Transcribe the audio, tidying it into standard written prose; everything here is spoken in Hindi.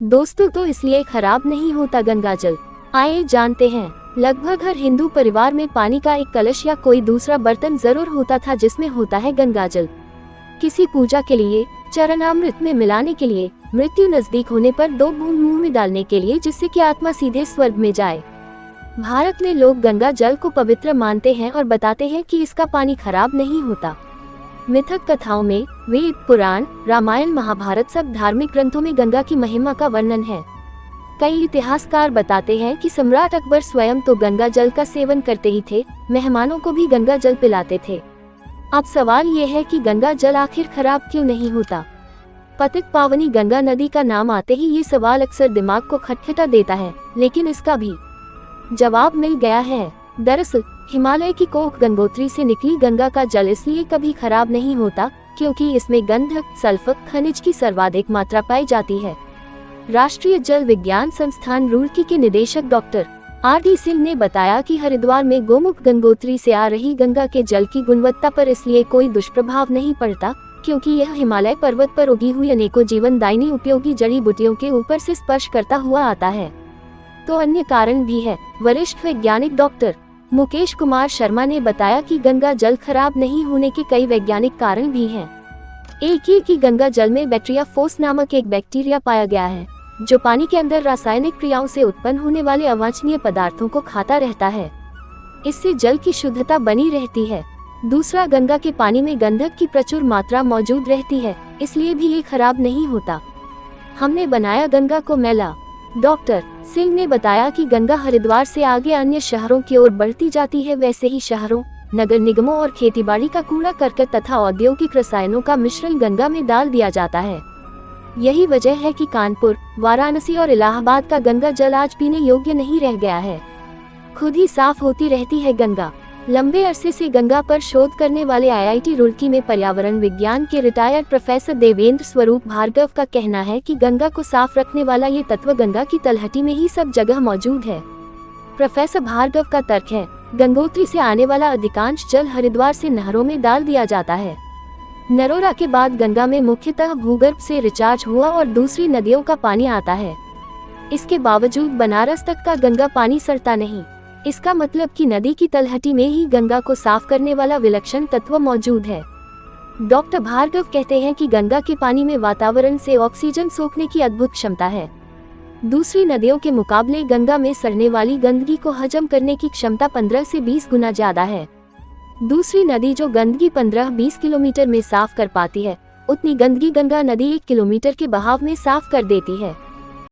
दोस्तों, तो इसलिए खराब नहीं होता गंगा जल। आइए जानते हैं। लगभग हर हिंदू परिवार में पानी का एक कलश या कोई दूसरा बर्तन जरूर होता था जिसमें होता है गंगा जल। किसी पूजा के लिए, चरणामृत में मिलाने के लिए, मृत्यु नजदीक होने पर 2 बूंद मुंह में डालने के लिए, जिससे कि आत्मा सीधे स्वर्ग में जाए। भारत में लोग गंगा जल को पवित्र मानते हैं और बताते हैं कि इसका पानी खराब नहीं होता। मिथक कथाओं में वेद, पुराण, रामायण, महाभारत सब धार्मिक ग्रंथों में गंगा की महिमा का वर्णन है। कई इतिहासकार बताते हैं कि सम्राट अकबर स्वयं तो गंगा जल का सेवन करते ही थे, मेहमानों को भी गंगा जल पिलाते थे। अब सवाल ये है कि गंगा जल आखिर खराब क्यों नहीं होता। पतित पावनी गंगा नदी का नाम आते ही ये सवाल अक्सर दिमाग को खटखटा देता है, लेकिन इसका भी जवाब मिल गया है। दरअसल हिमालय की कोक गंगोत्री से निकली गंगा का जल इसलिए कभी खराब नहीं होता क्योंकि इसमें गंधक, सल्फर, खनिज की सर्वाधिक मात्रा पाई जाती है। राष्ट्रीय जल विज्ञान संस्थान रुड़की के निदेशक डॉक्टर R.D. सिंह ने बताया कि हरिद्वार में गोमुख गंगोत्री से आ रही गंगा के जल की गुणवत्ता पर इसलिए कोई दुष्प्रभाव नहीं पड़ता क्योंकि यह हिमालय पर्वत पर उगी हुई अनेकों जीवनदायिनी उपयोगी जड़ी बूटियों के ऊपर से स्पर्श करता हुआ आता है। तो अन्य कारण भी है। वरिष्ठ वैज्ञानिक डॉक्टर मुकेश कुमार शर्मा ने बताया कि गंगा जल खराब नहीं होने के कई वैज्ञानिक कारण भी हैं। एक ये कि गंगा जल में बैक्टीरियाफोस नामक एक बैक्टीरिया पाया गया है जो पानी के अंदर रासायनिक क्रियाओं से उत्पन्न होने वाले अवांछनीय पदार्थों को खाता रहता है। इससे जल की शुद्धता बनी रहती है। दूसरा, गंगा के पानी में गंधक की प्रचुर मात्रा मौजूद रहती है, इसलिए भी ये खराब नहीं होता। हमने बनाया गंगा को मैला। डॉक्टर सिंह ने बताया कि गंगा हरिद्वार से आगे अन्य शहरों की ओर बढ़ती जाती है, वैसे ही शहरों, नगर निगमों और खेतीबाड़ी का कूड़ा करकट तथा औद्योगिक रसायनों का मिश्रण गंगा में डाल दिया जाता है। यही वजह है कि कानपुर, वाराणसी और इलाहाबाद का गंगा जल आज पीने योग्य नहीं रह गया है। खुद ही साफ होती रहती है गंगा। लंबे अरसे से गंगा पर शोध करने वाले IIT रुड़की में पर्यावरण विज्ञान के रिटायर्ड प्रोफेसर देवेंद्र स्वरूप भार्गव का कहना है कि गंगा को साफ रखने वाला ये तत्व गंगा की तलहटी में ही सब जगह मौजूद है। प्रोफेसर भार्गव का तर्क है, गंगोत्री से आने वाला अधिकांश जल हरिद्वार से नहरों में डाल दिया जाता है। नरोरा के बाद गंगा में मुख्यतः भूगर्भ से रिचार्ज हुआ और दूसरी नदियों का पानी आता है। इसके बावजूद बनारस तक का गंगा पानी सड़ता नहीं। इसका मतलब कि नदी की तलहटी में ही गंगा को साफ करने वाला विलक्षण तत्व मौजूद है। डॉक्टर भार्गव कहते हैं कि गंगा के पानी में वातावरण से ऑक्सीजन सोखने की अद्भुत क्षमता है। दूसरी नदियों के मुकाबले गंगा में सड़ने वाली गंदगी को हजम करने की क्षमता 15 से 20 गुना ज्यादा है। दूसरी नदी जो गंदगी 15-20 किलोमीटर में साफ कर पाती है, उतनी गंदगी गंगा नदी 1 किलोमीटर के बहाव में साफ कर देती है।